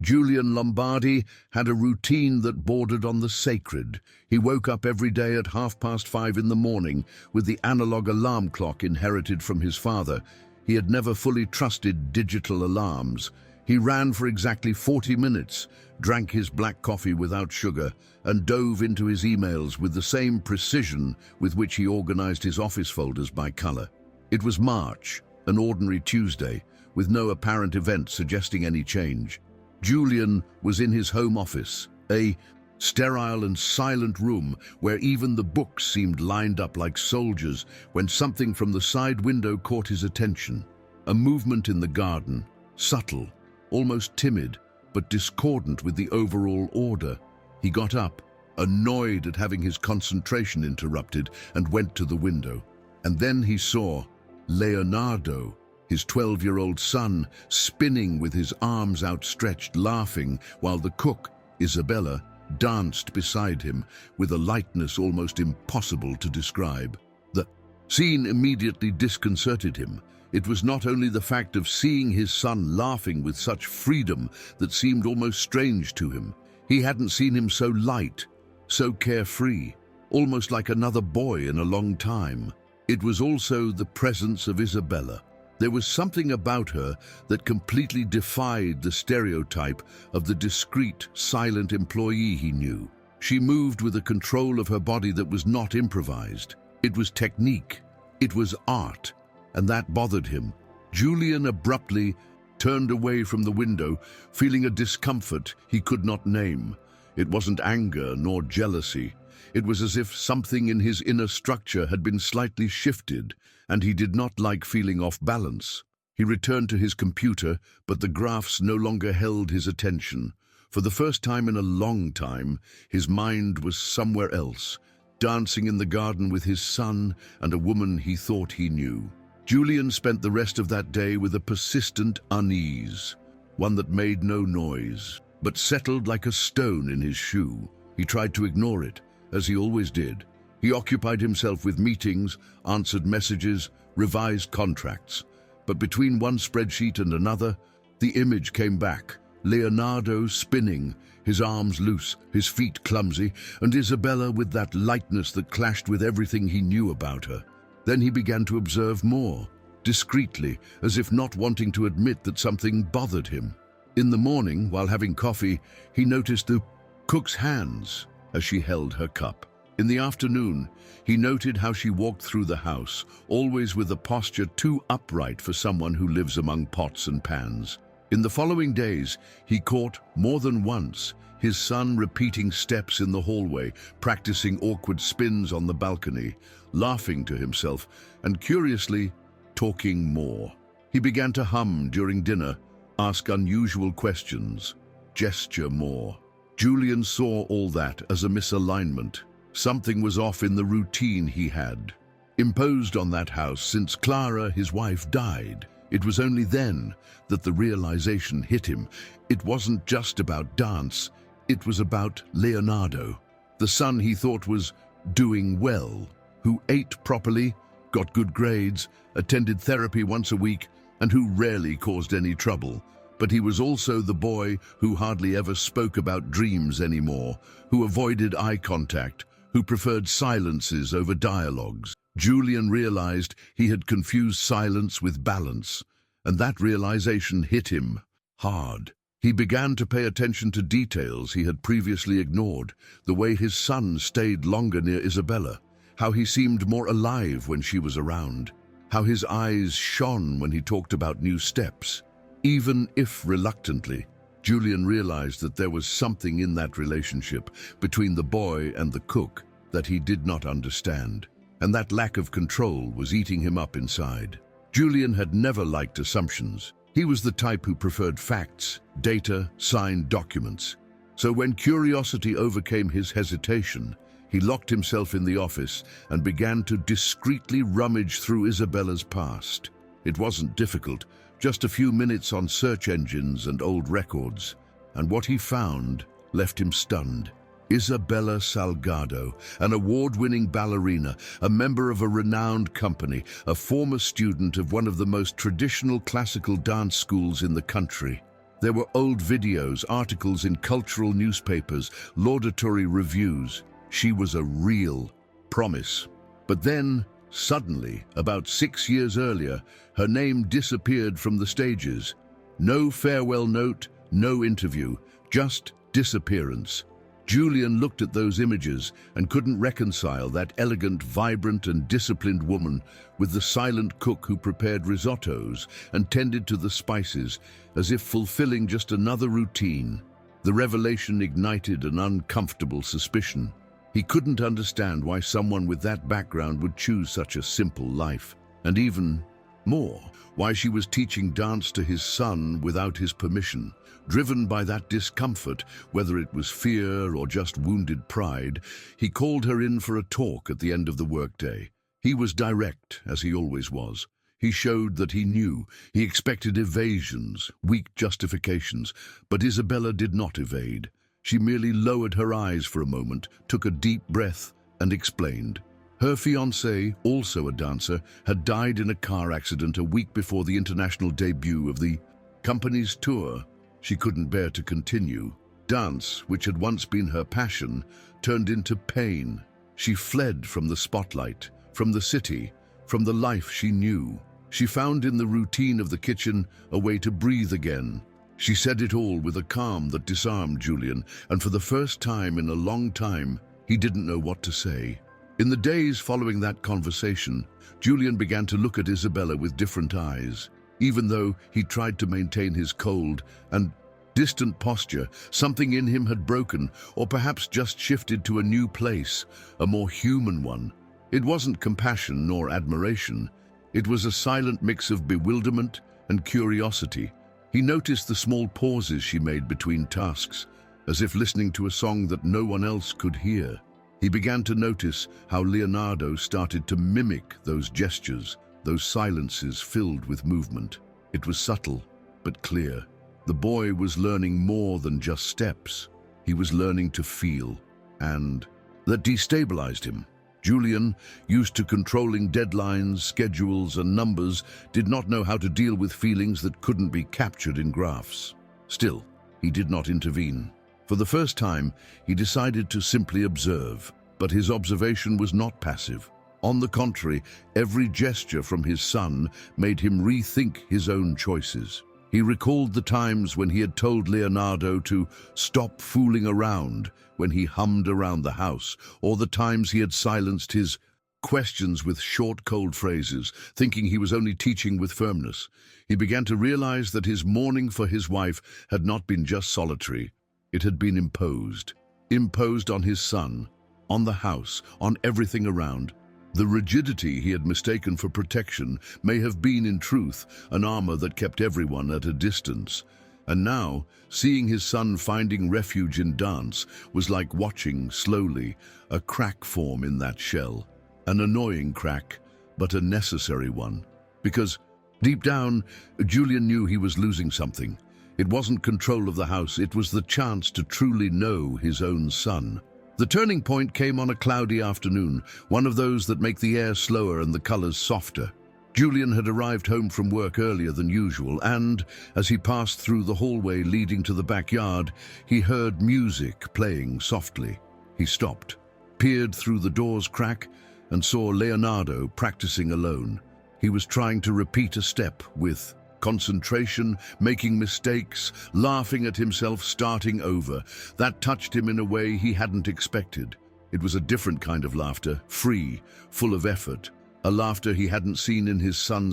Julian Lombardi had a routine that bordered on the sacred. He woke up every day at 5:30 in the morning with the analog alarm clock inherited from his father. He had never fully trusted digital alarms. He ran for exactly 40 minutes, drank his black coffee without sugar, and dove into his emails with the same precision with which he organized his office folders by color. It was March, an ordinary Tuesday, with no apparent event suggesting any change. Julian was in his home office, a sterile and silent room where even the books seemed lined up like soldiers, when something from the side window caught his attention. A movement in the garden, subtle, almost timid, but discordant with the overall order. He got up, annoyed at having his concentration interrupted, and went to the window. And then he saw Leonardo, his 12-year-old son, spinning with his arms outstretched, laughing, while the cook, Isabella, danced beside him with a lightness almost impossible to describe. The scene immediately disconcerted him. It was not only the fact of seeing his son laughing with such freedom that seemed almost strange to him. He hadn't seen him so light, so carefree, almost like another boy in a long time. It was also the presence of Isabella. There was something about her that completely defied the stereotype of the discreet, silent employee he knew. She moved with a control of her body that was not improvised. It was technique. It was art. And that bothered him. Julian abruptly turned away from the window, feeling a discomfort he could not name. It wasn't anger nor jealousy. It was as if something in his inner structure had been slightly shifted, and he did not like feeling off balance. He returned to his computer, but the graphs no longer held his attention. For the first time in a long time, his mind was somewhere else, dancing in the garden with his son and a woman he thought he knew. Julian spent the rest of that day with a persistent unease, one that made no noise, but settled like a stone in his shoe. He tried to ignore it, as he always did. He occupied himself with meetings, answered messages, revised contracts. But between one spreadsheet and another, the image came back. Leonardo spinning, his arms loose, his feet clumsy, and Isabella with that lightness that clashed with everything he knew about her. Then he began to observe more, discreetly, as if not wanting to admit that something bothered him. In the morning, while having coffee, he noticed the cook's hands as she held her cup. In the afternoon, he noted how she walked through the house, always with a posture too upright for someone who lives among pots and pans. In the following days, he caught, more than once, his son repeating steps in the hallway, practicing awkward spins on the balcony, laughing to himself, and curiously, talking more. He began to hum during dinner, ask unusual questions, gesture more. Julian saw all that as a misalignment. Something was off in the routine he had imposed on that house since Clara, his wife, died. It was only then that the realization hit him. It wasn't just about dance, it was about Leonardo, the son he thought was doing well, who ate properly, got good grades, attended therapy once a week, and who rarely caused any trouble. But he was also the boy who hardly ever spoke about dreams anymore, who avoided eye contact, who preferred silences over dialogues. Julian realized he had confused silence with balance, and that realization hit him hard. He began to pay attention to details he had previously ignored, the way his son stayed longer near Isabella, how he seemed more alive when she was around, how his eyes shone when he talked about new steps. Even if reluctantly, Julian realized that there was something in that relationship between the boy and the cook that he did not understand, and that lack of control was eating him up inside. Julian had never liked assumptions. He was the type who preferred facts, data, signed documents. So when curiosity overcame his hesitation, he locked himself in the office and began to discreetly rummage through Isabella's past. It wasn't difficult, just a few minutes on search engines and old records, and what he found left him stunned. Isabella Salgado, an award-winning ballerina, a member of a renowned company, a former student of one of the most traditional classical dance schools in the country. There were old videos, articles in cultural newspapers, laudatory reviews. She was a real promise. But then, suddenly, about 6 years earlier, her name disappeared from the stages. No farewell note, no interview, just disappearance. Julian looked at those images and couldn't reconcile that elegant, vibrant and disciplined woman with the silent cook who prepared risottos and tended to the spices, as if fulfilling just another routine. The revelation ignited an uncomfortable suspicion. He couldn't understand why someone with that background would choose such a simple life. And even more, why she was teaching dance to his son without his permission. Driven by that discomfort, whether it was fear or just wounded pride, he called her in for a talk at the end of the workday. He was direct, as he always was. He showed that he knew. He expected evasions, weak justifications, but Isabella did not evade. She merely lowered her eyes for a moment, took a deep breath, and explained. Her fiancé, also a dancer, had died in a car accident a week before the international debut of the company's tour. She couldn't bear to continue. Dance, which had once been her passion, turned into pain. She fled from the spotlight, from the city, from the life she knew. She found in the routine of the kitchen a way to breathe again. She said it all with a calm that disarmed Julian, and for the first time in a long time, he didn't know what to say. In the days following that conversation, Julian began to look at Isabella with different eyes. Even though he tried to maintain his cold and distant posture, something in him had broken, or perhaps just shifted to a new place, a more human one. It wasn't compassion nor admiration. It was a silent mix of bewilderment and curiosity. He noticed the small pauses she made between tasks, as if listening to a song that no one else could hear. He began to notice how Leonardo started to mimic those gestures, those silences filled with movement. It was subtle, but clear. The boy was learning more than just steps. He was learning to feel, and that destabilized him. Julian, used to controlling deadlines, schedules, and numbers, did not know how to deal with feelings that couldn't be captured in graphs. Still, he did not intervene. For the first time, he decided to simply observe, but his observation was not passive. On the contrary, every gesture from his son made him rethink his own choices. He recalled the times when he had told Leonardo to stop fooling around when he hummed around the house, or the times he had silenced his questions with short, cold phrases, thinking he was only teaching with firmness. He began to realize that his mourning for his wife had not been just solitary. It had been imposed. Imposed on his son, on the house, on everything around. The rigidity he had mistaken for protection may have been, in truth, an armor that kept everyone at a distance. And now, seeing his son finding refuge in dance was like watching, slowly, a crack form in that shell. An annoying crack, but a necessary one. Because, deep down, Julian knew he was losing something. It wasn't control of the house, it was the chance to truly know his own son. The turning point came on a cloudy afternoon, one of those that make the air slower and the colors softer. Julian had arrived home from work earlier than usual, and, as he passed through the hallway leading to the backyard, he heard music playing softly. He stopped, peered through the door's crack, and saw Leonardo practicing alone. He was trying to repeat a step with concentration, making mistakes, laughing at himself, starting over. That touched him in a way he hadn't expected. It was a different kind of laughter, free, full of effort. A laughter he hadn't seen in his son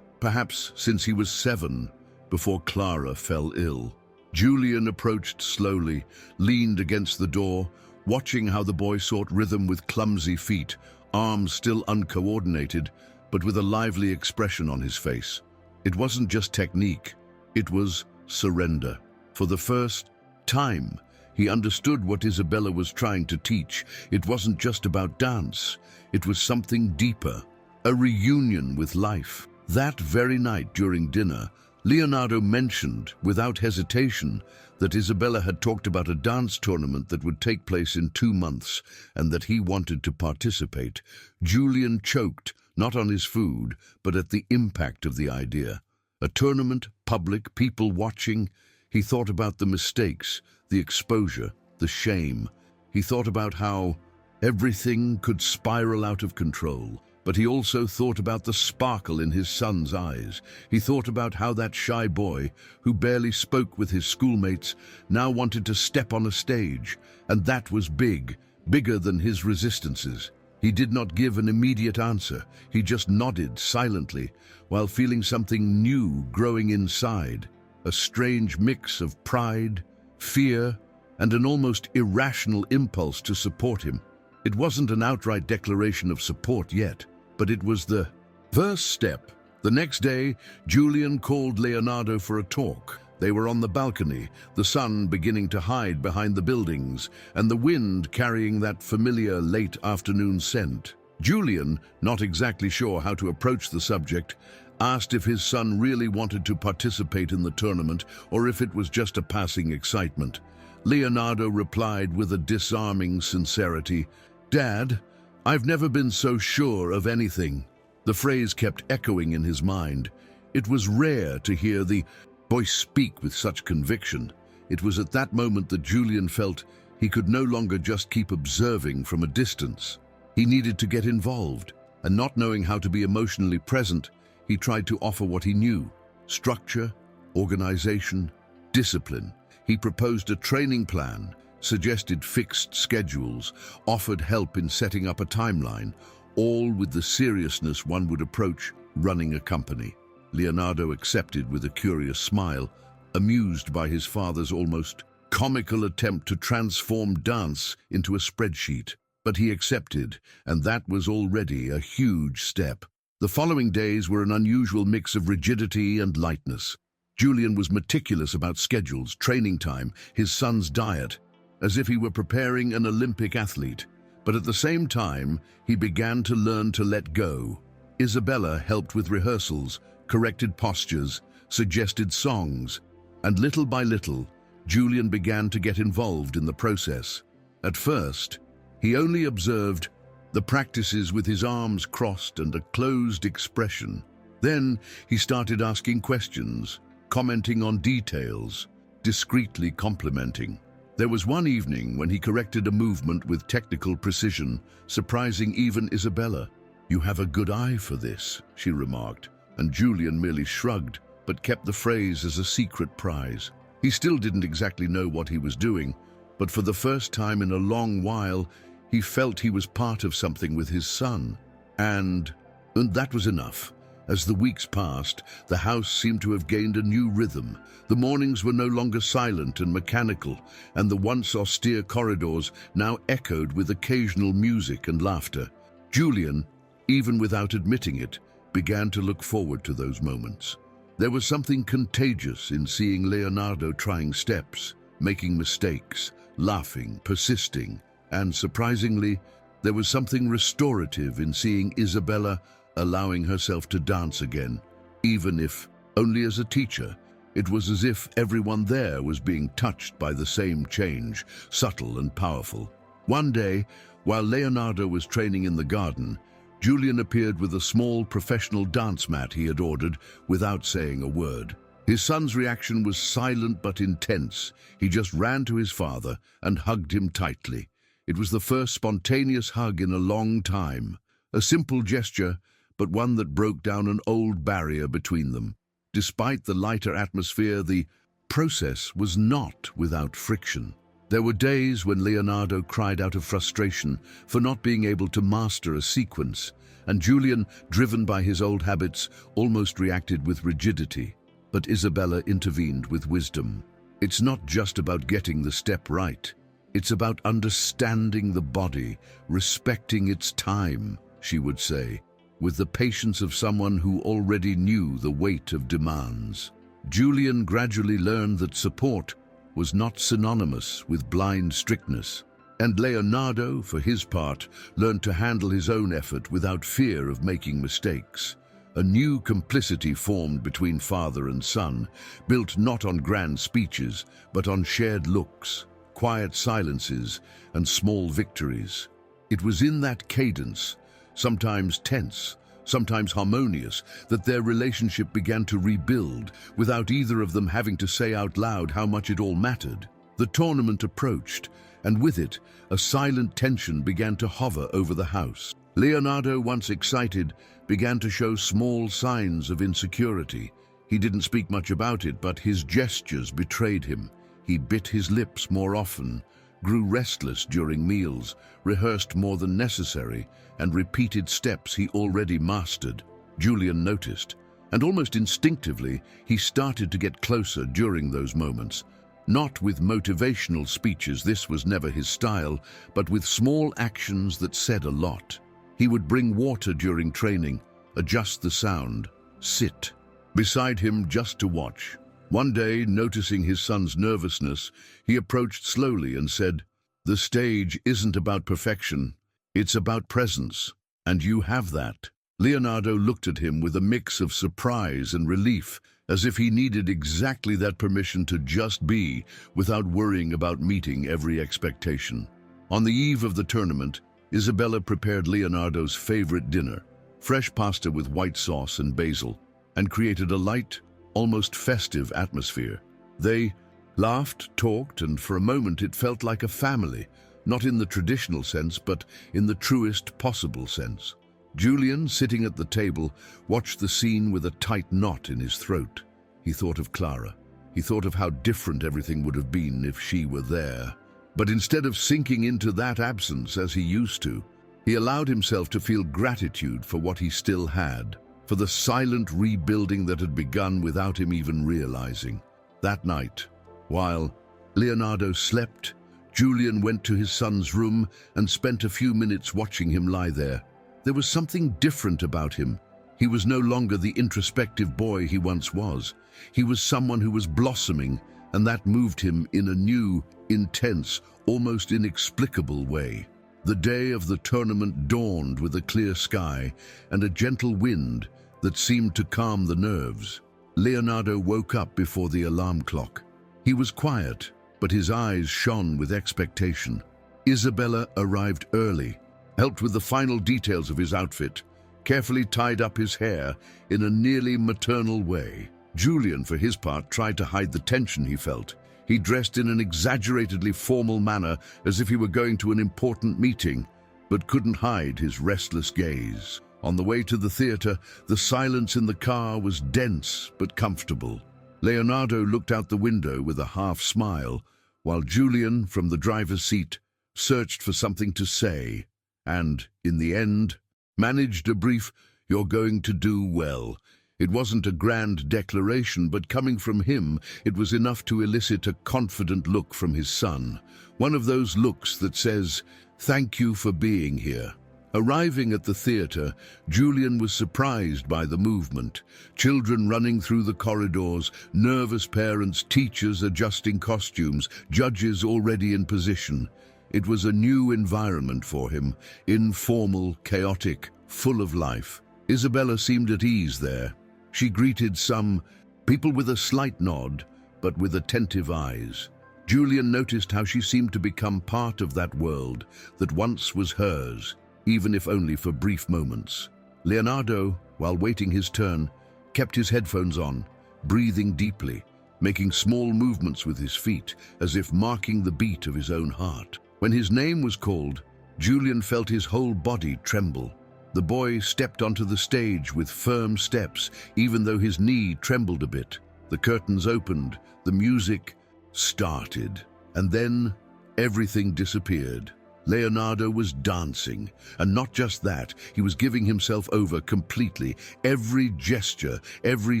perhaps since he was 7, before Clara fell ill. Julian approached slowly, leaned against the door, watching how the boy sought rhythm with clumsy feet, arms still uncoordinated, but with a lively expression on his face. It wasn't just technique, it was surrender. For the first time, he understood what Isabella was trying to teach. It wasn't just about dance, it was something deeper, a reunion with life. That very night during dinner, Leonardo mentioned, without hesitation, that Isabella had talked about a dance tournament that would take place in 2 months, and that he wanted to participate. Julian choked, not on his food, but at the impact of the idea. A tournament, public, people watching. He thought about the mistakes, the exposure, the shame. He thought about how everything could spiral out of control. But he also thought about the sparkle in his son's eyes. He thought about how that shy boy, who barely spoke with his schoolmates, now wanted to step on a stage. And that was big, bigger than his resistances. He did not give an immediate answer. He just nodded silently, while feeling something new growing inside. A strange mix of pride, fear, and an almost irrational impulse to support him. It wasn't an outright declaration of support yet, but it was the first step. The next day, Julian called Leonardo for a talk. They were on the balcony, the sun beginning to hide behind the buildings, and the wind carrying that familiar late afternoon scent. Julian, not exactly sure how to approach the subject, asked if his son really wanted to participate in the tournament or if it was just a passing excitement. Leonardo replied with a disarming sincerity, "Dad, I've never been so sure of anything." The phrase kept echoing in his mind. It was rare to hear the boy speak with such conviction. It was at that moment that Julian felt he could no longer just keep observing from a distance. He needed to get involved, and not knowing how to be emotionally present, he tried to offer what he knew: structure, organization, discipline. He proposed a training plan, suggested fixed schedules, offered help in setting up a timeline, all with the seriousness one would approach running a company. Leonardo accepted with a curious smile, amused by his father's almost comical attempt to transform dance into a spreadsheet. But he accepted, and that was already a huge step. The following days were an unusual mix of rigidity and lightness. Julian was meticulous about schedules, training time, his son's diet, as if he were preparing an Olympic athlete. But at the same time, he began to learn to let go. Isabella helped with rehearsals, corrected postures, suggested songs, and little by little, Julian began to get involved in the process. At first, he only observed the practices with his arms crossed and a closed expression. Then he started asking questions, commenting on details, discreetly complimenting. There was one evening when he corrected a movement with technical precision, surprising even Isabella. "You have a good eye for this," she remarked, and Julian merely shrugged, but kept the phrase as a secret prize. He still didn't exactly know what he was doing, but for the first time in a long while, he felt he was part of something with his son. And that was enough. As the weeks passed, the house seemed to have gained a new rhythm. The mornings were no longer silent and mechanical, and the once austere corridors now echoed with occasional music and laughter. Julian, even without admitting it, began to look forward to those moments. There was something contagious in seeing Leonardo trying steps, making mistakes, laughing, persisting, and surprisingly, there was something restorative in seeing Isabella allowing herself to dance again, even if only as a teacher. It was as if everyone there was being touched by the same change, subtle and powerful. One day, while Leonardo was training in the garden, Julian appeared with a small professional dance mat he had ordered without saying a word. His son's reaction was silent but intense. He just ran to his father and hugged him tightly. It was the first spontaneous hug in a long time. A simple gesture, but one that broke down an old barrier between them. Despite the lighter atmosphere, the process was not without friction. There were days when Leonardo cried out of frustration for not being able to master a sequence, and Julian, driven by his old habits, almost reacted with rigidity. But Isabella intervened with wisdom. It's not just about getting the step right. It's about understanding the body, respecting its time, she would say, with the patience of someone who already knew the weight of demands. Julian gradually learned that support was not synonymous with blind strictness, and Leonardo, for his part, learned to handle his own effort without fear of making mistakes. A new complicity formed between father and son, built not on grand speeches, but on shared looks, quiet silences, and small victories. It was in that cadence, sometimes tense, sometimes harmonious, that their relationship began to rebuild without either of them having to say out loud how much it all mattered. The tournament approached, and with it, a silent tension began to hover over the house. Leonardo, once excited, began to show small signs of insecurity. He didn't speak much about it, but his gestures betrayed him. He bit his lips more often, grew restless during meals, rehearsed more than necessary, and repeated steps he already mastered. Julian noticed, and almost instinctively, he started to get closer during those moments. Not with motivational speeches, this was never his style, but with small actions that said a lot. He would bring water during training, adjust the sound, sit beside him just to watch. One day, noticing his son's nervousness, he approached slowly and said, "The stage isn't about perfection, it's about presence, and you have that." Leonardo looked at him with a mix of surprise and relief, as if he needed exactly that permission to just be, without worrying about meeting every expectation. On the eve of the tournament, Isabella prepared Leonardo's favorite dinner, fresh pasta with white sauce and basil, and created a light, almost festive atmosphere. They laughed, talked, and for a moment it felt like a family, not in the traditional sense, but in the truest possible sense. Julian, sitting at the table, watched the scene with a tight knot in his throat. He thought of Clara. He thought of how different everything would have been if she were there. But instead of sinking into that absence as he used to, he allowed himself to feel gratitude for what he still had, for the silent rebuilding that had begun without him even realizing. That night, while Leonardo slept, Julian went to his son's room and spent a few minutes watching him lie there. There was something different about him. He was no longer the introspective boy he once was. He was someone who was blossoming, and that moved him in a new, intense, almost inexplicable way. The day of the tournament dawned with a clear sky and a gentle wind that seemed to calm the nerves. Leonardo woke up before the alarm clock. He was quiet, but his eyes shone with expectation. Isabella arrived early, helped with the final details of his outfit, carefully tied up his hair in a nearly maternal way. Julian, for his part, tried to hide the tension he felt. He dressed in an exaggeratedly formal manner, as if he were going to an important meeting, but couldn't hide his restless gaze. On the way to the theater, the silence in the car was dense but comfortable. Leonardo looked out the window with a half smile, while Julian, from the driver's seat, searched for something to say, and, in the end, managed a brief, "You're going to do well." It wasn't a grand declaration, but coming from him, it was enough to elicit a confident look from his son. One of those looks that says, "Thank you for being here." Arriving at the theater, Julian was surprised by the movement. Children running through the corridors, nervous parents, teachers adjusting costumes, judges already in position. It was a new environment for him, informal, chaotic, full of life. Isabella seemed at ease there. She greeted some people with a slight nod, but with attentive eyes. Julian noticed how she seemed to become part of that world that once was hers, even if only for brief moments. Leonardo, while waiting his turn, kept his headphones on, breathing deeply, making small movements with his feet, as if marking the beat of his own heart. When his name was called, Julian felt his whole body tremble. The boy stepped onto the stage with firm steps, even though his knee trembled a bit. The curtains opened, the music started, and then everything disappeared. Leonardo was dancing, and not just that, he was giving himself over completely. Every gesture, every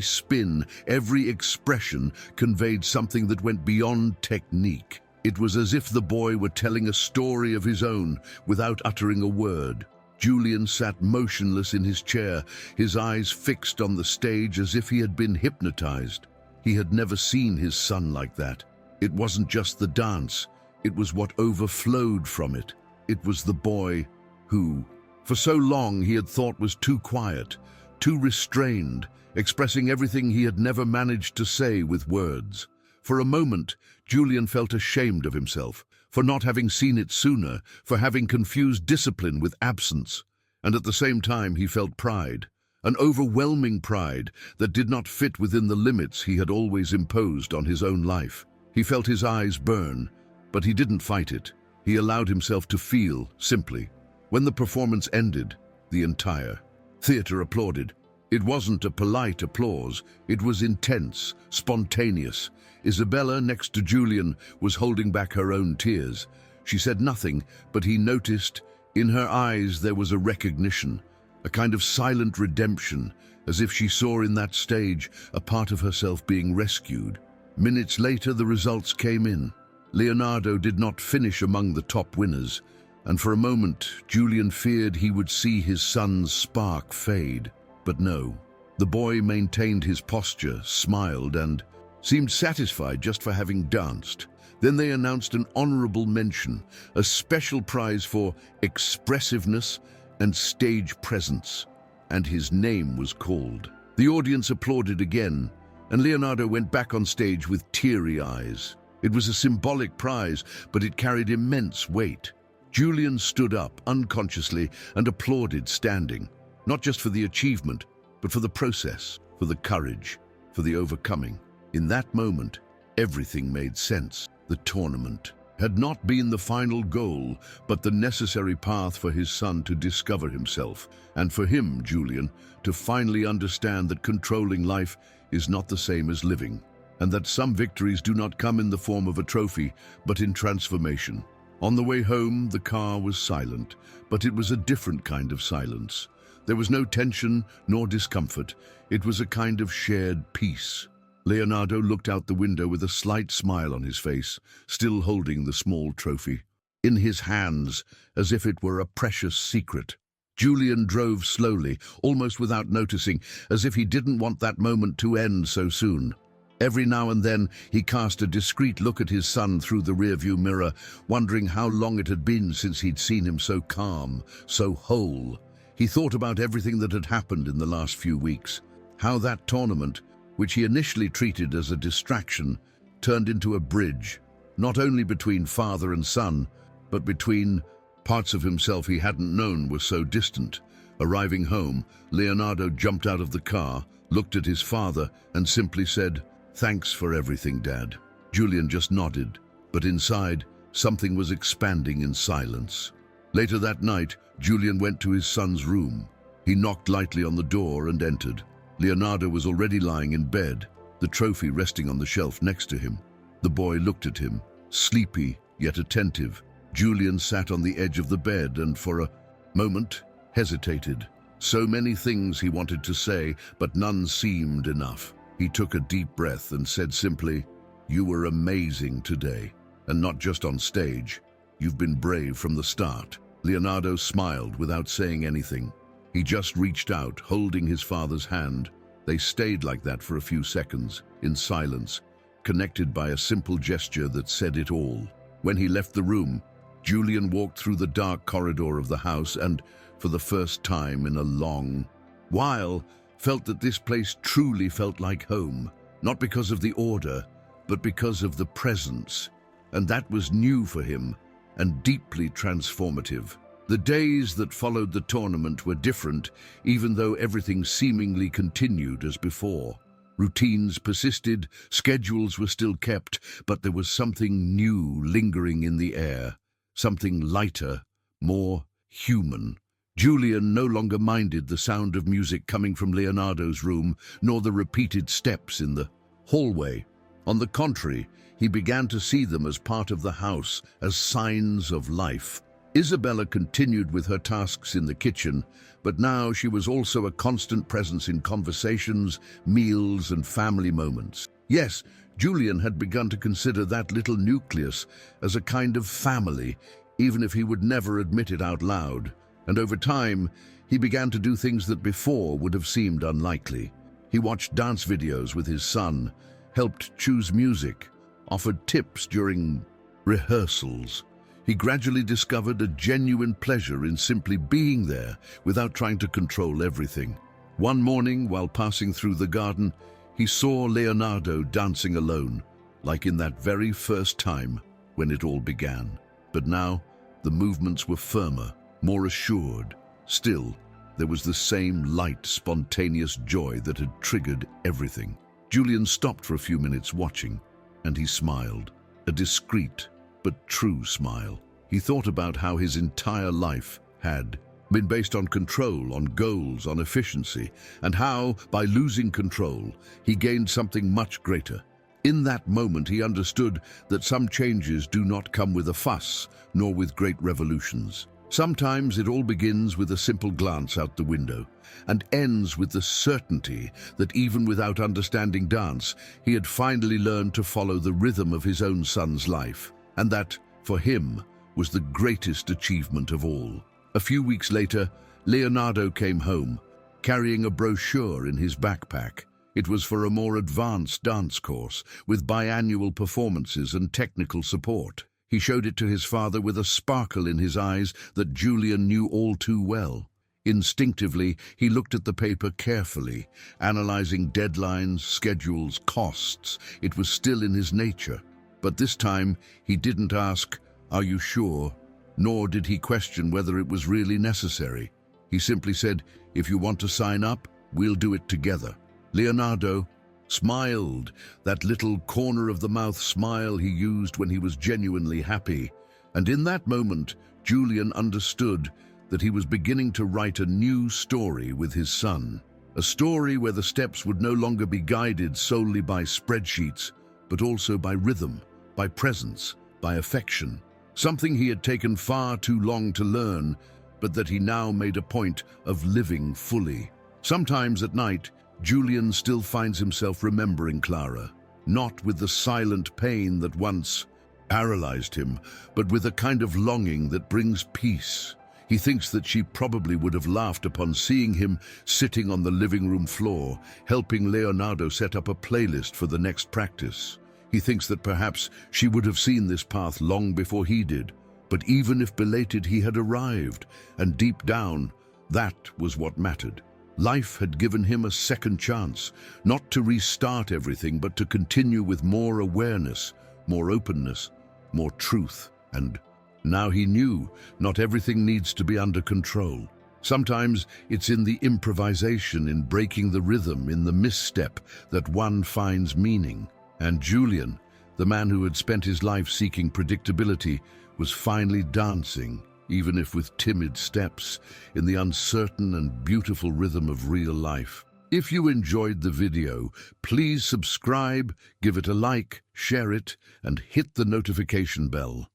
spin, every expression conveyed something that went beyond technique. It was as if the boy were telling a story of his own without uttering a word. Julian sat motionless in his chair, his eyes fixed on the stage as if he had been hypnotized. He had never seen his son like that. It wasn't just the dance, it was what overflowed from it. It was the boy who, for so long, he had thought was too quiet, too restrained, expressing everything he had never managed to say with words. For a moment, Julian felt ashamed of himself, for not having seen it sooner, for having confused discipline with absence. And at the same time he felt pride, an overwhelming pride that did not fit within the limits he had always imposed on his own life. He felt his eyes burn, but he didn't fight it. He allowed himself to feel, simply. When the performance ended, the entire theater applauded. It wasn't a polite applause, it was intense, spontaneous. Isabella, next to Julian, was holding back her own tears. She said nothing, but he noticed. In her eyes there was a recognition, a kind of silent redemption, as if she saw in that stage a part of herself being rescued. Minutes later, the results came in. Leonardo did not finish among the top winners, and for a moment, Julian feared he would see his son's spark fade. But no, the boy maintained his posture, smiled, and seemed satisfied just for having danced. Then they announced an honorable mention, a special prize for expressiveness and stage presence, and his name was called. The audience applauded again, and Leonardo went back on stage with teary eyes. It was a symbolic prize, but it carried immense weight. Julian stood up unconsciously and applauded standing, not just for the achievement, but for the process, for the courage, for the overcoming. In that moment, everything made sense. The tournament had not been the final goal, but the necessary path for his son to discover himself, and for him, Julian, to finally understand that controlling life is not the same as living, and that some victories do not come in the form of a trophy, but in transformation. On the way home, the car was silent, but it was a different kind of silence. There was no tension nor discomfort. It was a kind of shared peace. Leonardo looked out the window with a slight smile on his face, still holding the small trophy in his hands, as if it were a precious secret. Julian drove slowly, almost without noticing, as if he didn't want that moment to end so soon. Every now and then, he cast a discreet look at his son through the rearview mirror, wondering how long it had been since he'd seen him so calm, so whole. He thought about everything that had happened in the last few weeks, how that tournament, which he initially treated as a distraction, turned into a bridge, not only between father and son, but between parts of himself he hadn't known were so distant. Arriving home, Leonardo jumped out of the car, looked at his father, and simply said, "Thanks for everything, Dad." Julian just nodded, but inside, something was expanding in silence. Later that night, Julian went to his son's room. He knocked lightly on the door and entered. Leonardo was already lying in bed, the trophy resting on the shelf next to him. The boy looked at him, sleepy yet attentive. Julian sat on the edge of the bed and for a moment hesitated. So many things he wanted to say, but none seemed enough. He took a deep breath and said simply, "You were amazing today, and not just on stage. You've been brave from the start." Leonardo smiled without saying anything. He just reached out, holding his father's hand. They stayed like that for a few seconds, in silence, connected by a simple gesture that said it all. When he left the room, Julian walked through the dark corridor of the house and, for the first time in a long while, felt that this place truly felt like home, not because of the order, but because of the presence. And that was new for him and deeply transformative. The days that followed the tournament were different, even though everything seemingly continued as before. Routines persisted, schedules were still kept, but there was something new lingering in the air, something lighter, more human. Julian no longer minded the sound of music coming from Leonardo's room, nor the repeated steps in the hallway. On the contrary, he began to see them as part of the house, as signs of life. Isabella continued with her tasks in the kitchen, but now she was also a constant presence in conversations, meals, and family moments. Yes, Julian had begun to consider that little nucleus as a kind of family, even if he would never admit it out loud. And over time, he began to do things that before would have seemed unlikely. He watched dance videos with his son, helped choose music, offered tips during rehearsals. He gradually discovered a genuine pleasure in simply being there without trying to control everything. One morning, while passing through the garden, he saw Leonardo dancing alone, like in that very first time when it all began. But now, the movements were firmer, more assured. Still, there was the same light, spontaneous joy that had triggered everything. Julian stopped for a few minutes watching, and he smiled, a discreet but true smile. He thought about how his entire life had been based on control, on goals, on efficiency, and how, by losing control, he gained something much greater. In that moment, he understood that some changes do not come with a fuss, nor with great revolutions. Sometimes it all begins with a simple glance out the window, and ends with the certainty that even without understanding dance, he had finally learned to follow the rhythm of his own son's life, and that, for him, was the greatest achievement of all. A few weeks later, Leonardo came home, carrying a brochure in his backpack. It was for a more advanced dance course, with biannual performances and technical support. He showed it to his father with a sparkle in his eyes that Julian knew all too well. Instinctively, he looked at the paper carefully, analyzing deadlines, schedules, costs. It was still in his nature. But this time, he didn't ask, "Are you sure?" Nor did he question whether it was really necessary. He simply said, "If you want to sign up, we'll do it together." Leonardo smiled, that little corner-of-the-mouth smile he used when he was genuinely happy. And in that moment, Julian understood that he was beginning to write a new story with his son. A story where the steps would no longer be guided solely by spreadsheets, but also by rhythm, by presence, by affection. Something he had taken far too long to learn, but that he now made a point of living fully. Sometimes at night, Julian still finds himself remembering Clara, not with the silent pain that once paralyzed him, but with a kind of longing that brings peace. He thinks that she probably would have laughed upon seeing him sitting on the living room floor, helping Leonardo set up a playlist for the next practice. He thinks that perhaps she would have seen this path long before he did, but even if belated, he had arrived, and deep down, that was what mattered. Life had given him a second chance, not to restart everything, but to continue with more awareness, more openness, more truth. And now he knew not everything needs to be under control. Sometimes it's in the improvisation, in breaking the rhythm, in the misstep, that one finds meaning. And Julian, the man who had spent his life seeking predictability, was finally dancing, even if with timid steps, in the uncertain and beautiful rhythm of real life. If you enjoyed the video, please subscribe, give it a like, share it, and hit the notification bell.